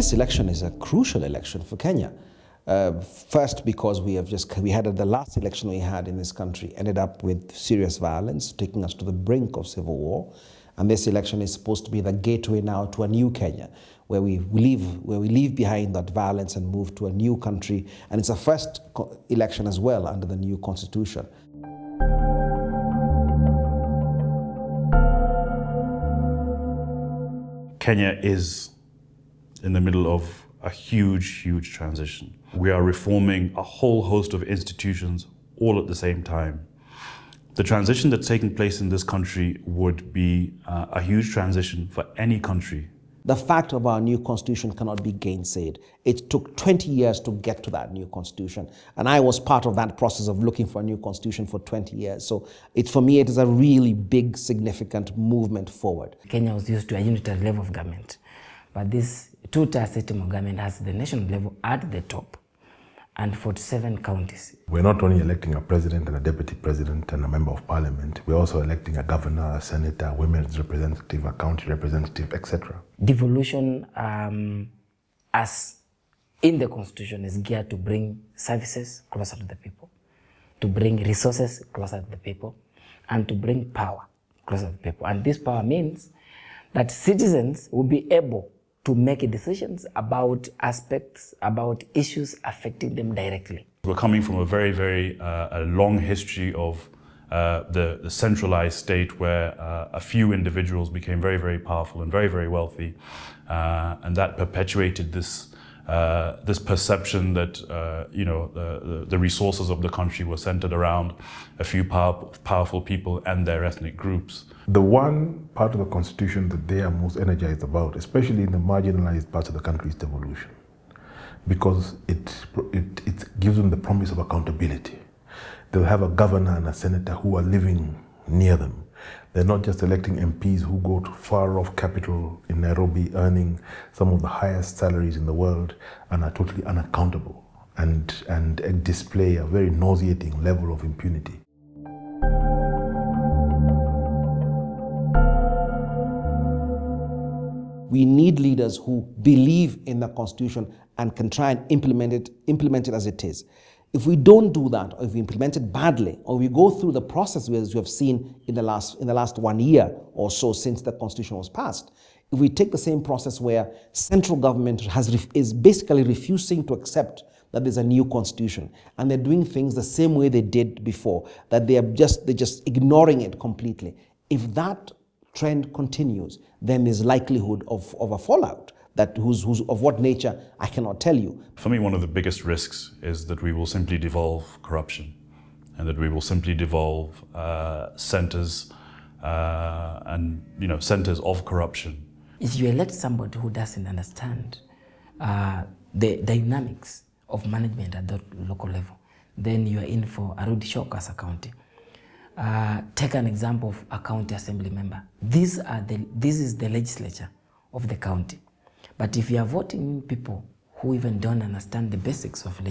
This election is a crucial election for Kenya. First, because we had the last election we had in this country ended up with serious violence, taking us to the brink of civil war. And this election is supposed to be the gateway now to a new Kenya, where we leave behind that violence and move to a new country. And it's a first election as well under the new constitution. Kenya is in the middle of a huge, huge transition. We are reforming a whole host of institutions all at the same time. The transition that's taking place in this country would be a huge transition for any country. The fact of our new constitution cannot be gainsaid. It took 20 years to get to that new constitution. And I was part of that process of looking for a new constitution for 20 years. So for me, it is a really big, significant movement forward. Kenya was used to a unitary level of government. But this two-tier system of government has the national level at the top and 47 counties. We're not only electing a president and a deputy president and a member of parliament, we're also electing a governor, a senator, a women's representative, a county representative, etc. Devolution, as in the constitution, is geared to bring services closer to the people, to bring resources closer to the people, and to bring power closer to the people. And this power means that citizens will be able to make decisions about aspects, about issues affecting them directly. We're coming from a very, very long history of the centralized state where a few individuals became very, very powerful and very, very wealthy. And that perpetuated this perception that the resources of the country were centered around a few powerful people and their ethnic groups. The one part of the constitution that they are most energized about, especially in the marginalized parts of the country, is devolution, because it gives them the promise of accountability. They'll have a governor and a senator who are living near them. They're not just electing MPs who go to far-off capital in Nairobi earning some of the highest salaries in the world and are totally unaccountable and display a very nauseating level of impunity. We need leaders who believe in the constitution and can try and implement it as it is. If we don't do that, or if we implement it badly, or we go through the process as you have seen in the last 1 year or so since the constitution was passed, if we take the same process where central government is basically refusing to accept that there's a new constitution, and they're doing things the same way they did before, that they're just ignoring it completely. If that trend continues, then there's likelihood of a fallout. That who's of what nature, I cannot tell you. For me, one of the biggest risks is that we will simply devolve corruption, and that we will simply devolve centers centers of corruption. If you elect somebody who doesn't understand the dynamics of management at that local level, then you are in for a rude shock as a county. Take an example of a county assembly member. This is the legislature of the county. But if you are voting people who even don't understand the basics of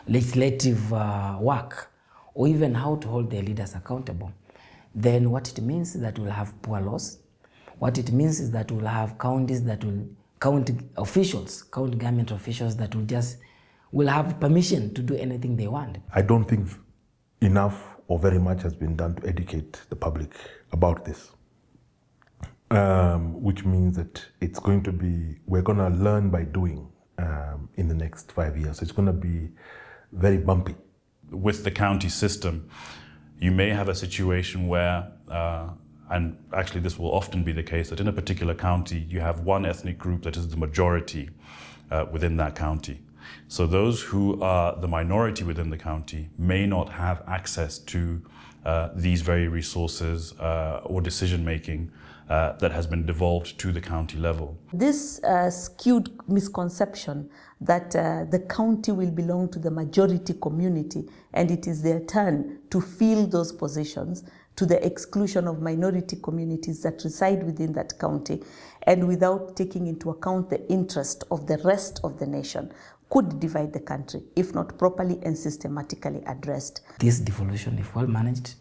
legislative work, or even how to hold their leaders accountable, then what it means is that we'll have poor laws. What it means is that we'll have counties that will, county government officials that will have permission to do anything they want. I don't think enough or very much has been done to educate the public about this. Which means that we're going to learn by doing in the next 5 years. It's going to be very bumpy. With the county system, you may have a situation where, and actually this will often be the case, that in a particular county, you have one ethnic group that is the majority within that county. So those who are the minority within the county may not have access to these very resources or decision-making that has been devolved to the county level. This skewed misconception that the county will belong to the majority community and it is their turn to fill those positions to the exclusion of minority communities that reside within that county, and without taking into account the interest of the rest of the nation, could divide the country if not properly and systematically addressed. This devolution, if well managed,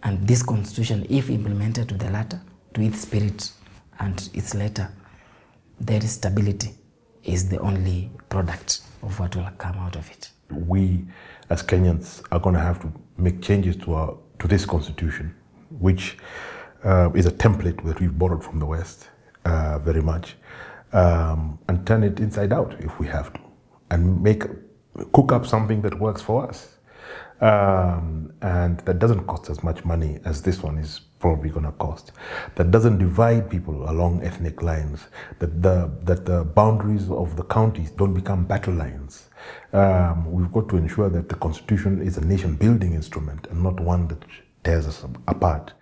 and this constitution, if implemented to the latter, to its spirit and its letter, there is stability is the only product of what will come out of it. We as Kenyans are going to have to make changes to this constitution, which is a template that we've borrowed from the West very much, and turn it inside out if we have to, and cook up something that works for us. And that doesn't cost as much money as this one is probably going to cost. That doesn't divide people along ethnic lines. That the boundaries of the counties don't become battle lines. We've got to ensure that the constitution is a nation-building instrument and not one that tears us apart.